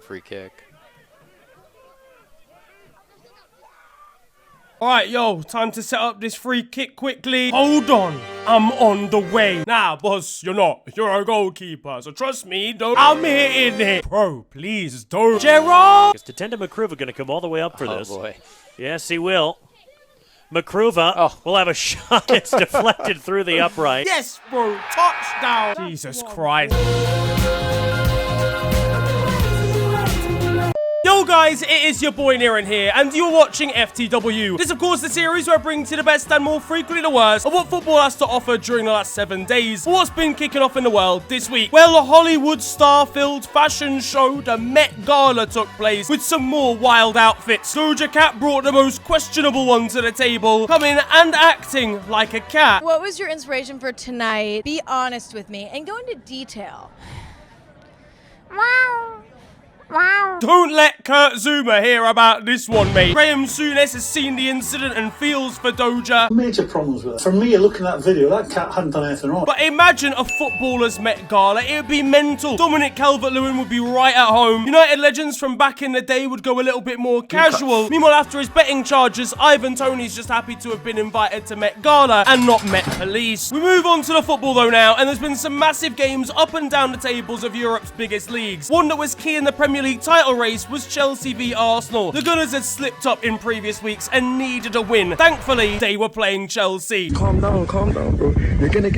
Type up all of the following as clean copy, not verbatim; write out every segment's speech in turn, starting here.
free kick. Alright, yo, time to set up this free kick quickly. Hold on, I'm on the way. Nah, boss, you're not. You're a goalkeeper, so trust me, don't. I'm hitting it. Bro, please don't. Gerard! Is Tottenham Makruva going to come all the way up for this? Oh, boy. Yes, he will. Makruva will have a shot. It's deflected through the upright. Yes, bro, touchdown. Jesus Christ. Yo guys, it is your boy Niran here, and you're watching FTW. This, of course, the series where I bring to you the best and more frequently the worst of what football has to offer during the last 7 days. What's been kicking off in the world this week? Well, the Hollywood star-filled fashion show, the Met Gala, took place with some more wild outfits. Doja Cat brought the most questionable one to the table, coming and acting like a cat. What was your inspiration for tonight? Be honest with me and go into detail. Wow. Wow. Don't let Kurt Zuma hear about this one, mate. Graham Souness has seen the incident and feels for Doja. Major problems with it. For me, looking at that video, that cat hadn't done anything wrong. But imagine a footballer's Met Gala. It would be mental. Dominic Calvert-Lewin would be right at home. United legends from back in the day would go a little bit more casual. Meanwhile, after his betting charges, Ivan Toney's just happy to have been invited to Met Gala and not Met Police. We move on to the football though now, and there's been some massive games up and down the tables of Europe's biggest leagues. One that was key in the Premier League title race was Chelsea v Arsenal. The Gunners had slipped up in previous weeks and needed a win. Thankfully, they were playing Chelsea. Calm down, bro. You're gonna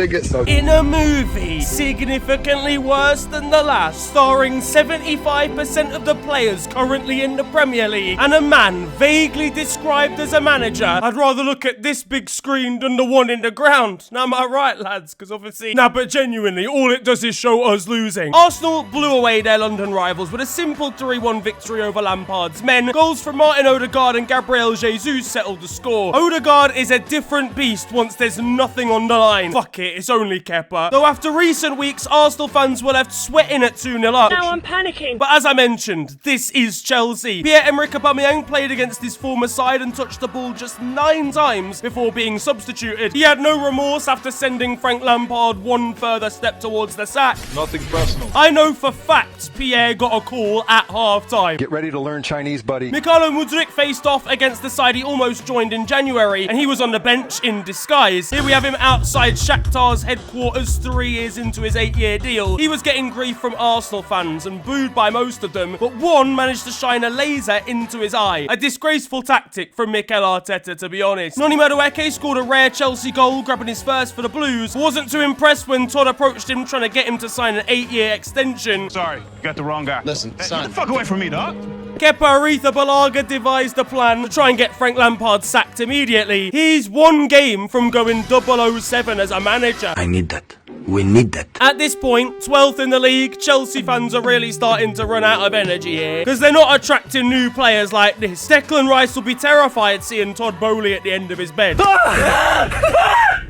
get some, In a movie significantly worse than the last, starring 75% of the players currently in the Premier League, and a man vaguely described as a manager. I'd rather look at this big screen than the one in the ground. Now, am I right, lads? Because obviously... Nah, but genuinely, all it does is show us losing. Arsenal blew away their London rivals with a simple 3-1 victory over Lampard's men. Goals from Martin Odegaard and Gabriel Jesus settled the score. Odegaard is a different beast once there's nothing on the line. Fuck it, it's only Kepa. Though after recent weeks, Arsenal fans were left sweating at 2-0 up. Now I'm panicking. But as I mentioned, this is Chelsea. Pierre-Emerick Aubameyang played against his former side and touched the ball just 9 times before being substituted. He had no remorse after sending Frank Lampard one further step towards the sack. Nothing personal. I know for fact Pierre got a call at half-time. Get ready to learn Chinese, buddy. Mikhailo Mudryk faced off against the side he almost joined in January, and he was on the bench in disguise. Here we have him outside Shakhtar's headquarters 3 years into his 8-year deal. He was getting grief from Arsenal fans and booed by most of them, but one managed to shine a laser into his eye. A disgraceful tactic from Mikel Arteta, to be honest. Noni Madueke scored a rare Chelsea goal, grabbing his first for the Blues. Wasn't too impressed when Todd approached him trying to get him to sign an 8-year extension. Sorry, you got the wrong guy. Listen, son. Get the fuck away from me, dog. Kepa Arrizabalaga devised a plan to try and get Frank Lampard sacked immediately. He's 1 game from going 007 as a manager. I need that. We need that. At this point, 12th in the league, Chelsea fans are really starting to run out of energy here, because they're not attracting new players like this. Declan Rice will be terrified seeing Todd Bowley at the end of his bed.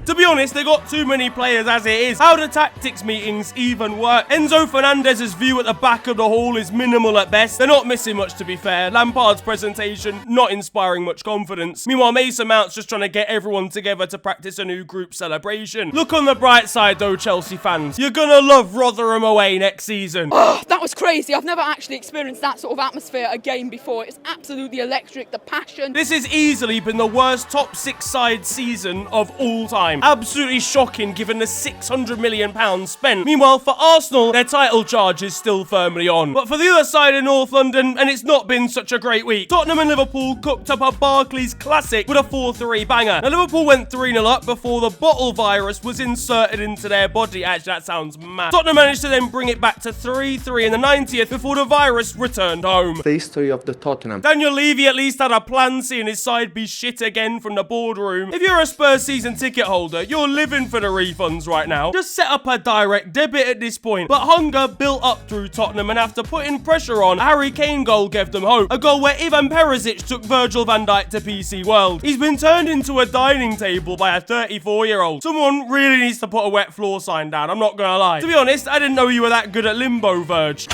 To be honest, they got too many players as it is. How do tactics meetings even work? Enzo Fernandez's view at the back of the hall is minimal at best. They're not missing much, to be fair. Lampard's presentation, not inspiring much confidence. Meanwhile, Mason Mount's just trying to get everyone together to practice a new group celebration. Look on the bright side though, Chelsea fans. You're gonna love Rotherham away next season. Oh, that was crazy. I've never actually experienced that sort of atmosphere again before. It's absolutely electric, the passion. This has easily been the worst top 6 side season of all time. Absolutely shocking given the £600 million spent. Meanwhile, for Arsenal, their title charge is still firmly on. But for the other side in North London, and it's not been such a great week, Tottenham and Liverpool cooked up a Barclays classic with a 4-3 banger. Now, Liverpool went 3-0 up before the bottle virus was inserted into their body. Actually, that sounds mad. Tottenham managed to then bring it back to 3-3 in the 90th before the virus returned home. The history of the Tottenham. Daniel Levy at least had a plan, seeing his side be shit again from the boardroom. If you're a Spurs season ticket holder, you're living for the refunds right now. Just set up a direct debit at this point. But hunger built up through Tottenham, and after putting pressure on, a Harry Kane goal gave them hope. A goal where Ivan Perisic took Virgil van Dijk to PC World. He's been turned into a dining table by a 34-year-old. Someone really needs to put a wet floor sign down, I'm not gonna lie. To be honest, I didn't know you were that good at limbo, Verge.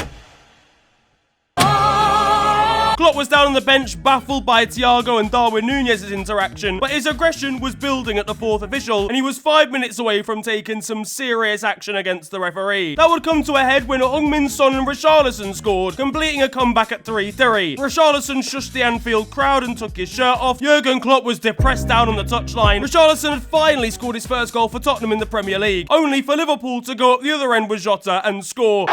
Klopp was down on the bench, baffled by Thiago and Darwin Núñez's interaction, but his aggression was building at the fourth official, and he was 5 minutes away from taking some serious action against the referee. That would come to a head when Heung-min Son and Richarlison scored, completing a comeback at 3-3. Richarlison shushed the Anfield crowd and took his shirt off. Jurgen Klopp was depressed down on the touchline. Richarlison had finally scored his first goal for Tottenham in the Premier League, only for Liverpool to go up the other end with Jota and score.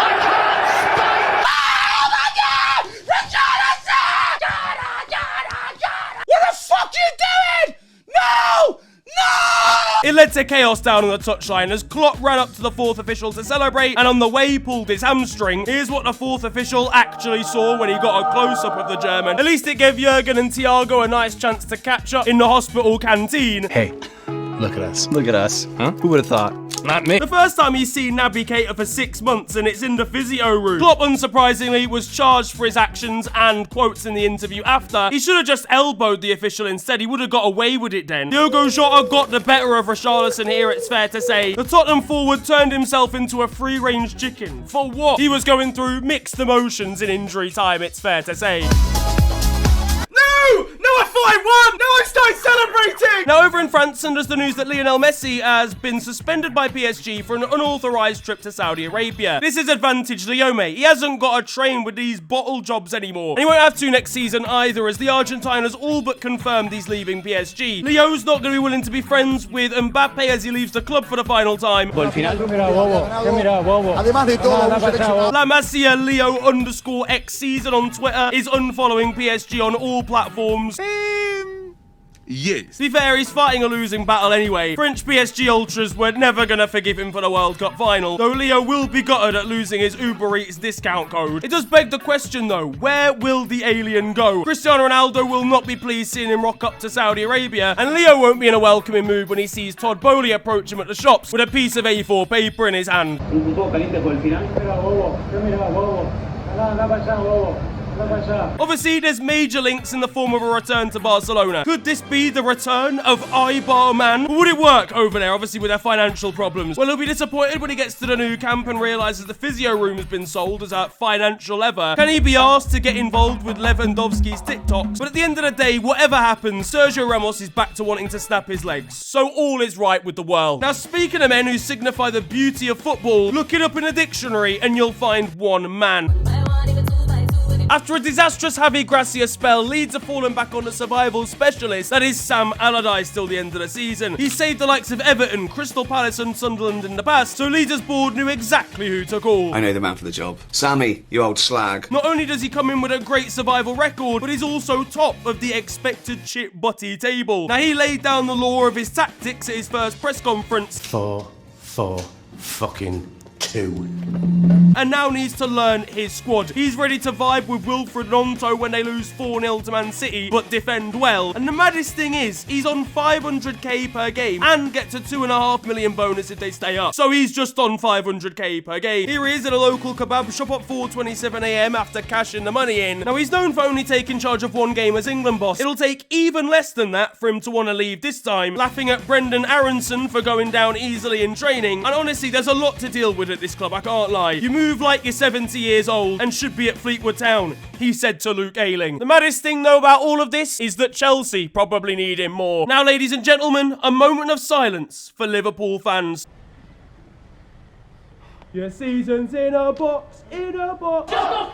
It led to chaos down on the touchline as Klopp ran up to the fourth official to celebrate, and on the way pulled his hamstring. Here's what the fourth official actually saw when he got a close-up of the German. At least it gave Jurgen and Thiago a nice chance to catch up in the hospital canteen. Hey, look at us. Look at us. Huh? Who would have thought? Not me. The first time he's seen Naby Keita for 6 months, and it's in the physio room. Klopp, unsurprisingly, was charged for his actions and, quotes in the interview after, he should have just elbowed the official instead. He would have got away with it then. Diogo Jota got the better of Richarlison here, it's fair to say. The Tottenham forward turned himself into a free-range chicken. For what? He was going through mixed emotions in injury time, it's fair to say. No, I 5-1! Now I start celebrating! Now over in France, and there's the news that Lionel Messi has been suspended by PSG for an unauthorised trip to Saudi Arabia. This is advantage Leo, mate. He hasn't got to train with these bottle jobs anymore. And he won't have to next season either, as the Argentine has all but confirmed he's leaving PSG. Leo's not going to be willing to be friends with Mbappe as he leaves the club for the final time. La Masia Leo _X season on Twitter is unfollowing PSG on all platforms. Yes. To be fair, he's fighting a losing battle anyway. French PSG ultras were never gonna forgive him for the World Cup final, though Leo will be gutted at losing his Uber Eats discount code. It does beg the question though, where will the alien go? Cristiano Ronaldo will not be pleased seeing him rock up to Saudi Arabia, and Leo won't be in a welcoming mood when he sees Todd Bowley approach him at the shops with a piece of A4 paper in his hand. Obviously, there's major links in the form of a return to Barcelona. Could this be the return of Ibar Man? Or would it work over there, obviously with their financial problems? Well, he'll be disappointed when he gets to the new camp and realises the physio room has been sold as a financial lever. Can he be asked to get involved with Lewandowski's TikToks? But at the end of the day, whatever happens, Sergio Ramos is back to wanting to snap his legs. So all is right with the world. Now, speaking of men who signify the beauty of football, look it up in a dictionary and you'll find one man. After a disastrous Javi Gracia spell, Leeds have fallen back on the survival specialist, that is Sam Allardyce, till the end of the season. He saved the likes of Everton, Crystal Palace and Sunderland in the past, so Leeds' board knew exactly who to call. I know the man for the job. Sammy, you old slag. Not only does he come in with a great survival record, but he's also top of the expected chip butty table. Now, he laid down the law of his tactics at his first press conference. 4-4-2. And now needs to learn his squad. He's ready to vibe with Wilfred Gnonto when they lose 4-0 to Man City, but defend well. And the maddest thing is, he's on 500k per game and gets a 2.5 million bonus if they stay up. So he's just on 500k per game. Here he is at a local kebab shop at 4:27 AM after cashing the money in. Now, he's known for only taking charge of one game as England boss. It'll take even less than that for him to want to leave this time, laughing at Brendan Aronson for going down easily in training. And honestly, there's a lot to deal with at this club, I can't lie. You move like you're 70 years old and should be at Fleetwood Town, he said to Luke Ayling. The maddest thing though about all of this is that Chelsea probably need him more. Now, ladies and gentlemen, a moment of silence for Liverpool fans. Your season's in a box, in a box. Well,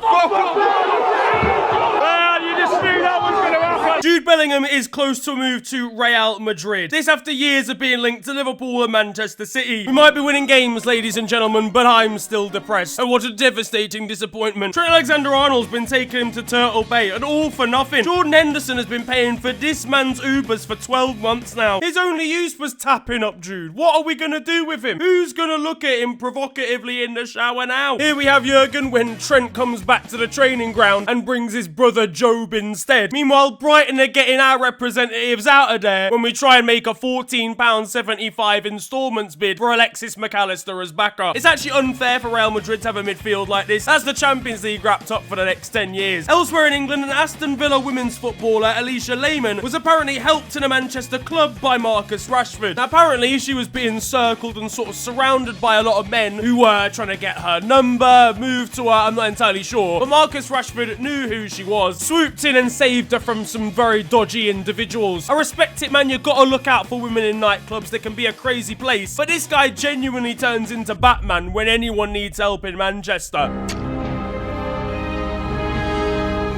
you just knew that was going to happen. Jude Bellingham is close to a move to Real Madrid. This after years of being linked to Liverpool and Manchester City. We might be winning games, ladies and gentlemen, but I'm still depressed. And what a devastating disappointment. Trent Alexander-Arnold's been taking him to Turtle Bay, and all for nothing. Jordan Henderson has been paying for this man's Ubers for 12 months now. His only use was tapping up Jude. What are we going to do with him? Who's going to look at him provocatively in the shower now? Here we have Jurgen when Trent comes back to the training ground and brings his brother Job instead. Meanwhile, Brighton are getting our representatives out of there when we try and make a £14.75 instalments bid for Alexis McAllister as backup. It's actually unfair for Real Madrid to have a midfield like this, as the Champions League wrapped up for the next 10 years. Elsewhere in England, an Aston Villa women's footballer, Alisha Lehmann, was apparently helped in a Manchester club by Marcus Rashford. Now, apparently, she was being circled and sort of surrounded by a lot of men who were trying to get her number, move to her, I'm not entirely sure. But Marcus Rashford knew who she was, swooped in and saved her from some very dodgy individuals. I respect it, man, you gotta look out for women in nightclubs. They can be a crazy place. But this guy genuinely turns into Batman when anyone needs help in Manchester.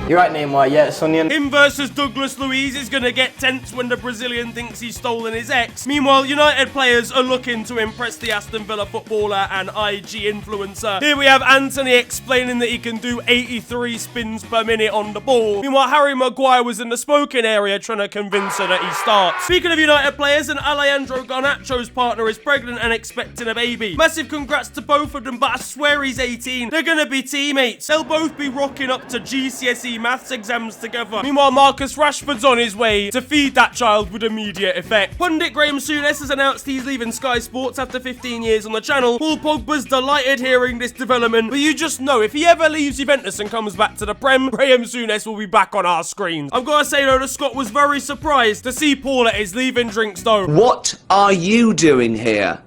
You're right, Neymar, yeah, Sonny. Him versus Douglas Luiz is gonna get tense when the Brazilian thinks he's stolen his ex. Meanwhile, United players are looking to impress the Aston Villa footballer and IG influencer. Here we have Anthony explaining that he can do 83 spins per minute on the ball. Meanwhile, Harry Maguire was in the smoking area trying to convince her that he starts. Speaking of United players, and Alejandro Garnacho's partner is pregnant and expecting a baby. Massive congrats to both of them, but I swear he's 18. They're gonna be teammates. They'll both be rocking up to GCSE maths exams together. Meanwhile, Marcus Rashford's on his way to feed that child with immediate effect. Pundit Graham Souness has announced he's leaving Sky Sports after 15 years on the channel. Paul Pogba's delighted hearing this development, but you just know if he ever leaves Juventus and comes back to the Prem, Graham Souness will be back on our screens. I've got to say though, the Scot was very surprised to see Paul at his leaving drinks though. What are you doing here?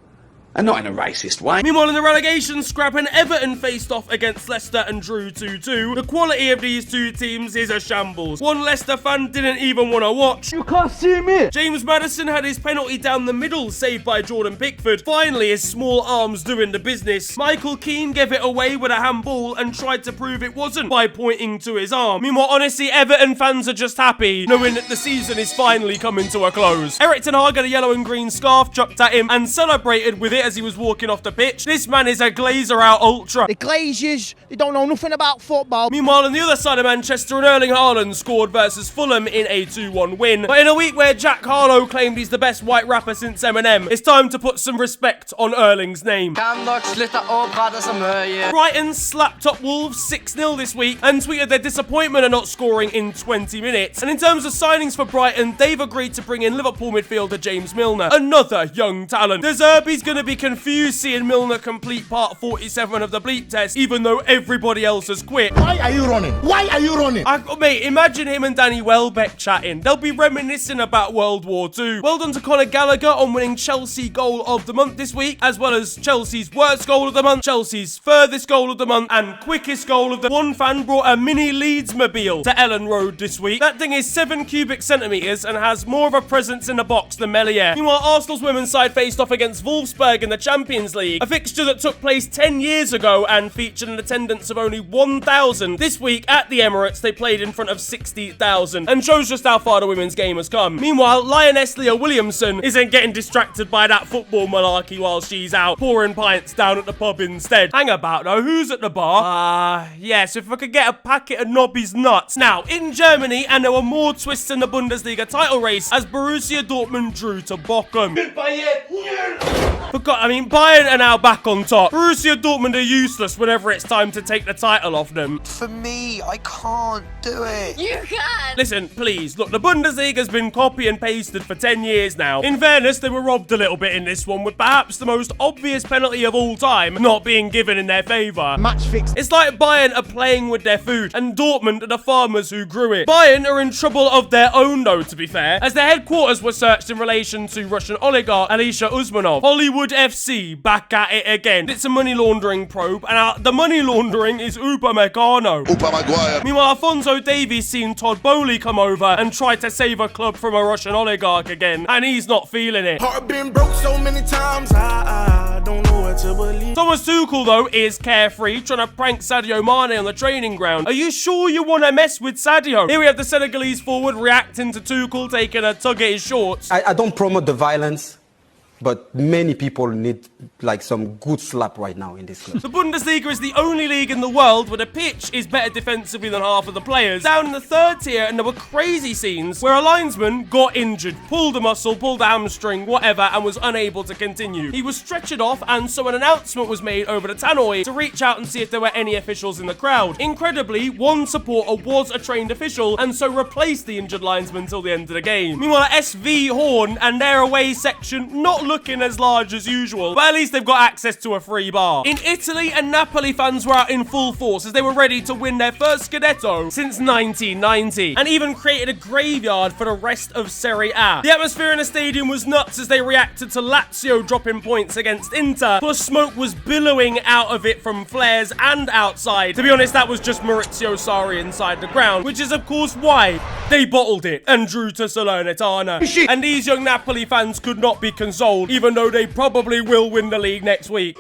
And not in a racist way. Meanwhile, in the relegation scrap, and Everton faced off against Leicester and drew 2-2. The quality of these two teams is a shambles. One Leicester fan didn't even want to watch. You can't see me. James Maddison had his penalty down the middle, saved by Jordan Pickford. Finally, his small arms doing the business. Michael Keane gave it away with a handball and tried to prove it wasn't by pointing to his arm. Meanwhile, honestly, Everton fans are just happy knowing that the season is finally coming to a close. Eric Ten Hag had a yellow and green scarf chucked at him and celebrated with it as he was walking off the pitch. This man is a Glazer out ultra. The Glazers, they don't know nothing about football. Meanwhile, on the other side of Manchester, and Erling Haaland scored versus Fulham in a 2-1 win. But in a week where Jack Harlow claimed he's the best white rapper since Eminem, it's time to put some respect on Erling's name. Brighton slapped up Wolves 6-0 this week and tweeted their disappointment at not scoring in 20 minutes. And in terms of signings for Brighton, they've agreed to bring in Liverpool midfielder James Milner, another young talent. The Zerbi's gonna be confused seeing Milner complete part 47 of the bleep test, even though everybody else has quit. Why are you running? Why are you running? Mate, imagine him and Danny Welbeck chatting. They'll be reminiscing about World War II. Well done to Conor Gallagher on winning Chelsea Goal of the Month this week, as well as Chelsea's Worst Goal of the Month, Chelsea's Furthest Goal of the Month, and Quickest Goal of the Month. One fan brought a mini Leeds mobile to Ellen Road this week. That thing is 7 cubic centimetres and has more of a presence in the box than Melier. Meanwhile, Arsenal's women's side faced off against Wolfsburg in the Champions League, a fixture that took place 10 years ago and featured an attendance of only 1,000. This week at the Emirates, they played in front of 60,000 and shows just how far the women's game has come. Meanwhile, Lioness Leah Williamson isn't getting distracted by that football malarkey while she's out pouring pints down at the pub instead. Hang about though, who's at the bar? Yes, if I could get a packet of Nobby's nuts. Now, in Germany, and there were more twists in the Bundesliga title race as Borussia Dortmund drew to Bochum. Bayern are now back on top. Borussia Dortmund are useless whenever it's time to take the title off them. For me, I can't do it. You can! Listen, please, look, the Bundesliga's been copy and pasted for 10 years now. In fairness, they were robbed a little bit in this one, with perhaps the most obvious penalty of all time not being given in their favour. Match fixed. It's like Bayern are playing with their food, and Dortmund are the farmers who grew it. Bayern are in trouble of their own, though, to be fair, as their headquarters were searched in relation to Russian oligarch Alisha Usmanov. Hollywood FC back at it again. It's a money laundering probe, and the money laundering is Upamecano. Meanwhile, Alphonso Davies seen Todd Bowley come over and try to save a club from a Russian oligarch again, and he's not feeling it. Heart been broke so many times, I don't know what to believe. Thomas Tuchel, though, is carefree, trying to prank Sadio Mane on the training ground. Are you sure you want to mess with Sadio? Here we have the Senegalese forward reacting to Tuchel taking a tug at his shorts. I don't promote the violence. but many people need like some good slap right now in this club. The Bundesliga is the only league in the world where the pitch is better defensively than half of the players. Down in the third tier, and there were crazy scenes where a linesman got injured, pulled a muscle, pulled a hamstring, whatever, and was unable to continue. He was stretchered off, and so an announcement was made over the tannoy to reach out and see if there were any officials in the crowd. Incredibly, one supporter was a trained official, and so replaced the injured linesman until the end of the game. Meanwhile, SV Horn and their away section not looking as large as usual, but at least they've got access to a free bar. In Italy, and Napoli fans were out in full force as they were ready to win their first Scudetto since 1990, and even created a graveyard for the rest of Serie A. The atmosphere in the stadium was nuts as they reacted to Lazio dropping points against Inter, plus smoke was billowing out of it from flares and outside. To be honest, that was just Maurizio Sarri inside the ground, which is of course why they bottled it and drew to Salernitana. And these young Napoli fans could not be consoled, even though they probably will win the league next week.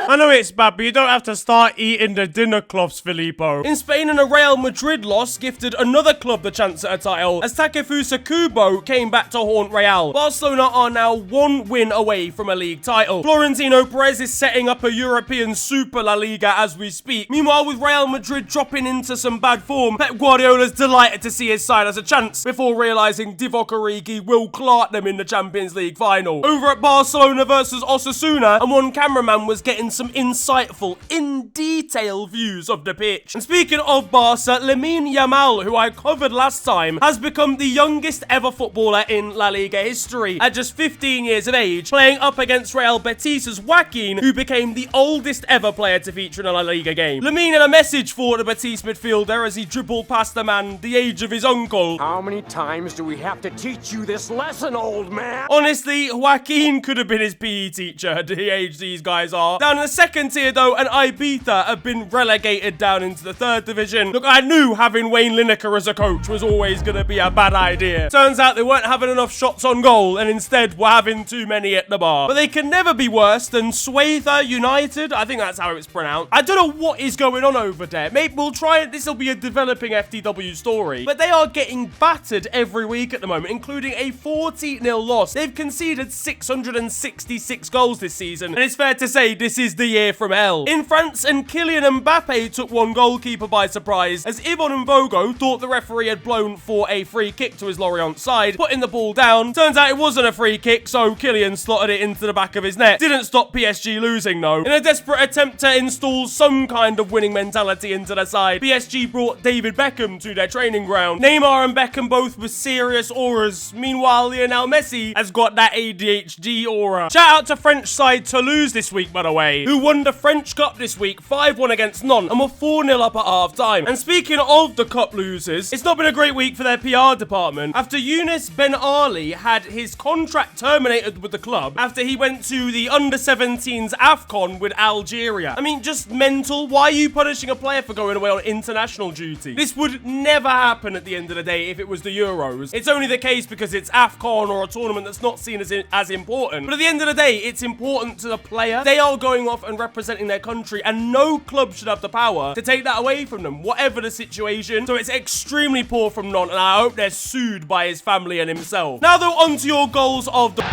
I know it's bad, but you don't have to start eating the dinner cloths, Filippo. In Spain, and a Real Madrid loss gifted another club the chance at a title, as Takefusa Kubo came back to haunt Real. Barcelona are now one win away from a league title. Florentino Perez is setting up a European Super La Liga as we speak. Meanwhile, with Real Madrid dropping into some bad form, Pep Guardiola's delighted to see his side as a chance, before realising Divock Origi will clark them in the Champions League final. Over at Barcelona versus Osasuna, and one cameraman was getting some insightful, in-detail views of the pitch. And speaking of Barca, Lamine Yamal, who I covered last time, has become the youngest ever footballer in La Liga history, at just 15 years of age, playing up against Real Betis' Joaquin, who became the oldest ever player to feature in a La Liga game. Lamine had a message for the Betis midfielder as he dribbled past the man the age of his uncle. How many times do we have to teach you this lesson, old man? Honestly, Joaquin could have been his PE teacher at the age these guys are. Down in the second tier though, and Ibiza have been relegated down into the third division. Look, I knew having Wayne Lineker as a coach was always going to be a bad idea. Turns out they weren't having enough shots on goal, and instead were having too many at the bar. But they can never be worse than Sueca United. I think that's how it's pronounced. I don't know what is going on over there. Maybe we'll try it. This will be a developing FTW story. But they are getting battered every week at the moment, including a 40-0 loss. They've conceded 666 goals this season, and it's fair to say this is the year from hell. In France, and Kylian Mbappe took one goalkeeper by surprise, as Yvonne Mvogo thought the referee had blown for a free kick to his Lorient side, putting the ball down. Turns out it wasn't a free kick, so Kylian slotted it into the back of his net. Didn't stop PSG losing though. In a desperate attempt to install some kind of winning mentality into their side, PSG brought David Beckham to their training ground. Neymar and Beckham both with serious auras. Meanwhile, Lionel Messi has got that ADHD aura. Shout out to French side Toulouse this week, by the way, who won the French Cup this week 5-1 against Nantes and were 4-0 up at half time. And speaking of the cup losers, it's not been a great week for their PR department after Younes Ben Ali had his contract terminated with the club after he went to the under-17s AFCON with Algeria. I mean, just mental. Why are you punishing a player for going away on international duty? This would never happen at the end of the day if it was the Euros. It's only the case because it's AFCON or a tournament that's not seen as important. But at the end of the day, it's important to the player. They are going off and representing their country, and no club should have the power to take that away from them, whatever the situation. So it's extremely poor from Nantes, and I hope they're sued by his family and himself. Now though, onto your goals of the...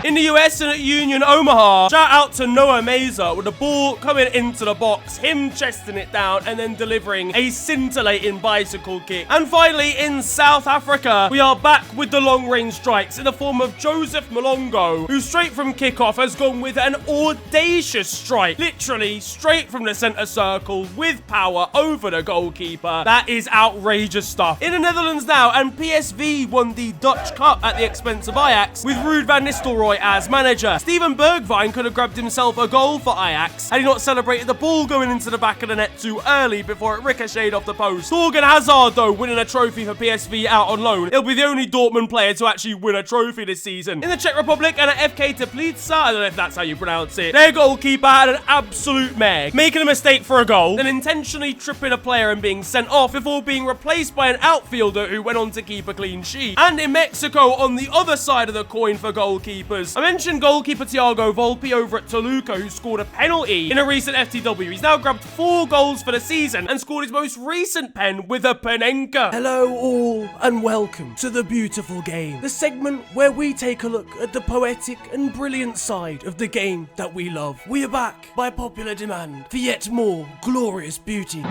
In the US and at Union Omaha, shout out to Noah Meza with the ball coming into the box, him chesting it down and then delivering a scintillating bicycle kick. And finally, in South Africa, we are back with the long-range strikes in the form of Joseph Malongo, who straight from kickoff has gone with an audacious strike, literally straight from the center circle with power over the goalkeeper. That is outrageous stuff. In the Netherlands now, and PSV won the Dutch Cup at the expense of Ajax with Ruud van Nistelrooy as manager. Steven Bergwijn could have grabbed himself a goal for Ajax had he not celebrated the ball going into the back of the net too early before it ricocheted off the post. Thorgan Hazard though winning a trophy for PSV out on loan. He'll be the only Dortmund player to actually win a trophy this season. In the Czech Republic and at FK Teplice, I don't know if that's how you pronounce it, their goalkeeper had an absolute mare, making a mistake for a goal, then intentionally tripping a player and being sent off before being replaced by an outfielder who went on to keep a clean sheet. And in Mexico, on the other side of the coin for goalkeepers, goalkeepers. I mentioned goalkeeper Thiago Volpi over at Toluca, who scored a penalty in a recent FTW. He's now grabbed 4 goals for the season and scored his most recent pen with a Penenka. Hello all and welcome to The Beautiful Game, the segment where we take a look at the poetic and brilliant side of the game that we love. We are back by popular demand for yet more glorious beauty.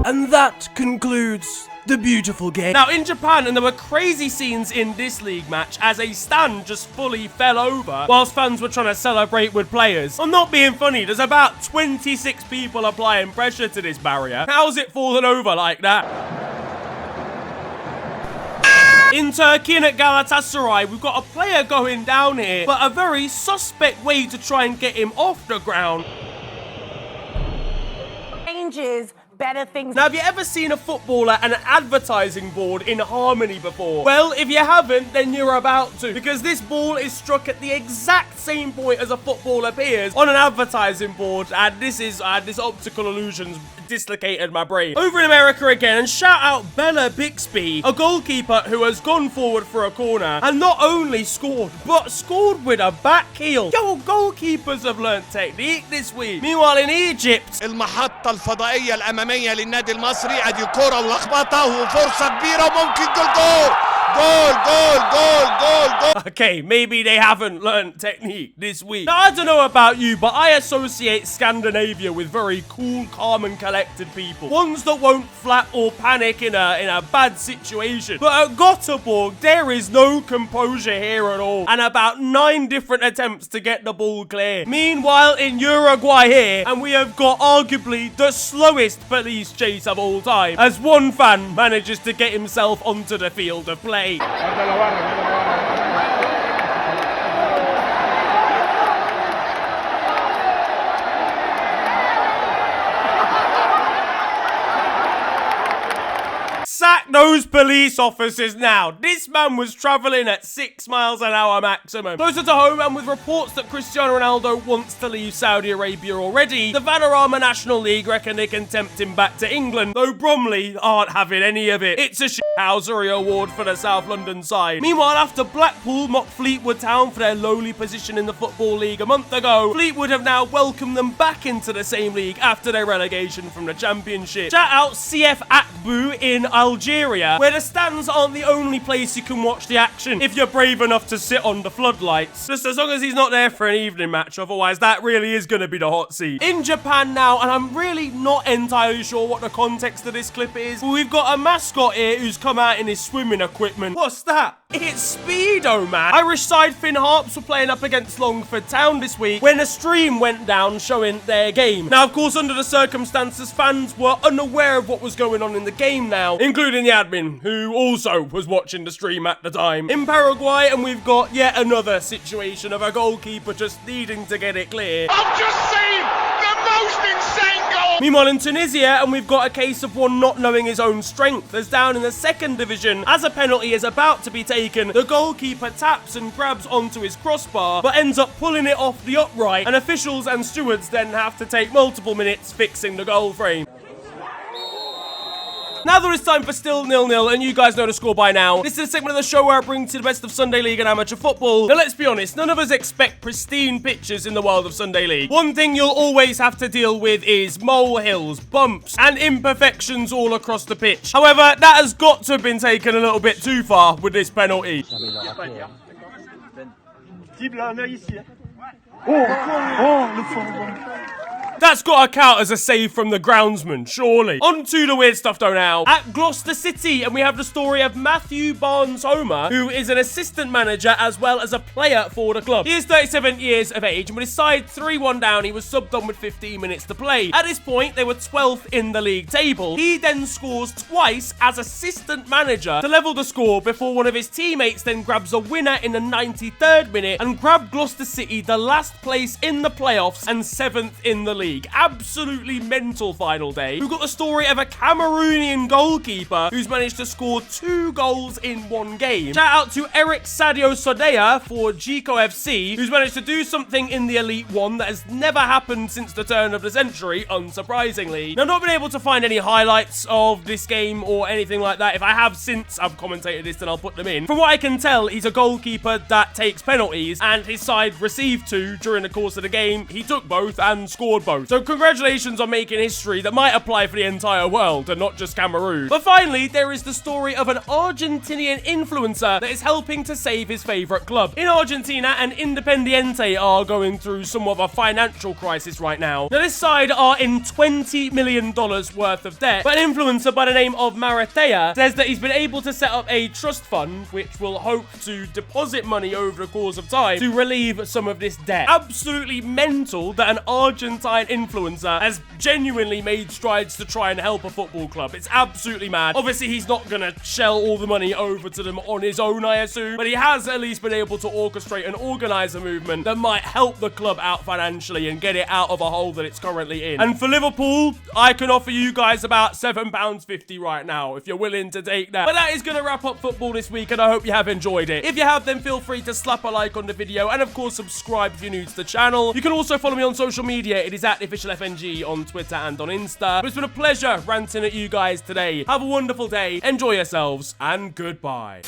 And that concludes The Beautiful Game. Now, in Japan, and there were crazy scenes in this league match as a stand just fully fell over whilst fans were trying to celebrate with players. I'm not being funny, there's about 26 people applying pressure to this barrier. How's it fallen over like that? In Turkey and at Galatasaray, we've got a player going down here, but a very suspect way to try and get him off the ground. Changes. Better things. Now, have you ever seen a footballer and an advertising board in harmony before? Well, if you haven't, then you're about to, because this ball is struck at the exact same point as a football appears on an advertising board, and this optical illusion's dislocated my brain. Over in America again, and shout out Bella Bixby, a goalkeeper who has gone forward for a corner and not only scored, but scored with a back heel. Yo, goalkeepers have learnt technique this week. Meanwhile, in Egypt, المحطة الفضائية الأمامية للنادي المصري، ادي كرة ولخبطة وفرصة كبيرة وممكن جول. Okay, maybe they haven't learnt technique this week. Now, I don't know about you, but I associate Scandinavia with very cool, calm and collected people. Ones that won't flap or panic in a bad situation. But at Göteborg, there is no composure here at all. And about 9 different attempts to get the ball clear. Meanwhile, in Uruguay here, and we have got arguably the slowest police chase of all time, as one fan manages to get himself onto the field of play. Sack those police officers now. This man was travelling at 6 miles an hour maximum. Closer to home, and with reports that Cristiano Ronaldo wants to leave Saudi Arabia already, the Vanarama National League reckon they can tempt him back to England, though Bromley aren't having any of it. It's a shithousery award for the South London side. Meanwhile, after Blackpool mocked Fleetwood Town for their lowly position in the Football League a month ago, Fleetwood have now welcomed them back into the same league after their relegation from the Championship. Shout out CF Akbu in Algeria, where the stands aren't the only place you can watch the action if you're brave enough to sit on the floodlights. Just as long as he's not there for an evening match, otherwise that really is going to be the hot seat. In Japan now, and I'm really not entirely sure what the context of this clip is, but we've got a mascot here who's come out in his swimming equipment. What's that? It's Speedo, man. Irish side Finn Harps were playing up against Longford Town this week when a stream went down showing their game. Now, of course, under the circumstances, fans were unaware of what was going on in the game now, including the admin, who also was watching the stream at the time. In Paraguay, and we've got yet another situation of a goalkeeper just needing to get it clear. I've just seen the most insane goal! Meanwhile, in Tunisia, and we've got a case of one not knowing his own strength, as down in the 2nd division, as a penalty is about to be taken, the goalkeeper taps and grabs onto his crossbar, but ends up pulling it off the upright, and officials and stewards then have to take multiple minutes fixing the goal frame. Now that it's time for Still 0-0, and you guys know the score by now, this is a segment of the show where I bring to the best of Sunday League and amateur football. Now let's be honest, none of us expect pristine pitches in the world of Sunday League. One thing you'll always have to deal with is molehills, bumps, and imperfections all across the pitch. However, that has got to have been taken a little bit too far with this penalty. That's got to count as a save from the groundsman, surely. On to the weird stuff though now. At Gloucester City, and we have the story of Matthew Barnes-Homer, who is an assistant manager as well as a player for the club. He is 37 years of age, and with his side 3-1 down, he was subbed on with 15 minutes to play. At this point, they were 12th in the league table. He then scores twice as assistant manager to level the score before one of his teammates then grabs a winner in the 93rd minute and grabbed Gloucester City the last place in the playoffs and 7th in the league. League. Absolutely mental final day. We've got the story of a Cameroonian goalkeeper who's managed to score 2 goals in 1 game. Shout out to Eric Sadio Sodea for Gico FC, who's managed to do something in the Elite 1 that has never happened since the turn of the century, unsurprisingly. Now, I've not been able to find any highlights of this game or anything like that. If I have since I've commentated this, then I'll put them in. From what I can tell, he's a goalkeeper that takes penalties, and his side received 2 during the course of the game. He took both and scored both. So congratulations on making history that might apply for the entire world and not just Cameroon. But finally, there is the story of an Argentinian influencer that is helping to save his favorite club. In Argentina, and Independiente are going through somewhat of a financial crisis right now. Now, this side are in $20 million worth of debt, but an influencer by the name of Maratea says that he's been able to set up a trust fund which will hope to deposit money over the course of time to relieve some of this debt. Absolutely mental that an Argentine influencer has genuinely made strides to try and help a football club. It's absolutely mad. Obviously, he's not gonna shell all the money over to them on his own, I assume, but he has at least been able to orchestrate and organize a movement that might help the club out financially and get it out of a hole that it's currently in. And for Liverpool, I can offer you guys about £7.50 right now if you're willing to take that. But that is gonna wrap up football this week, and I hope you have enjoyed it. If you have, then feel free to slap a like on the video, and of course subscribe if you're new to the channel. You can also follow me on social media. It is at @officialfng on Twitter and on Insta. But it's been a pleasure ranting at you guys today. Have a wonderful day, enjoy yourselves, and goodbye.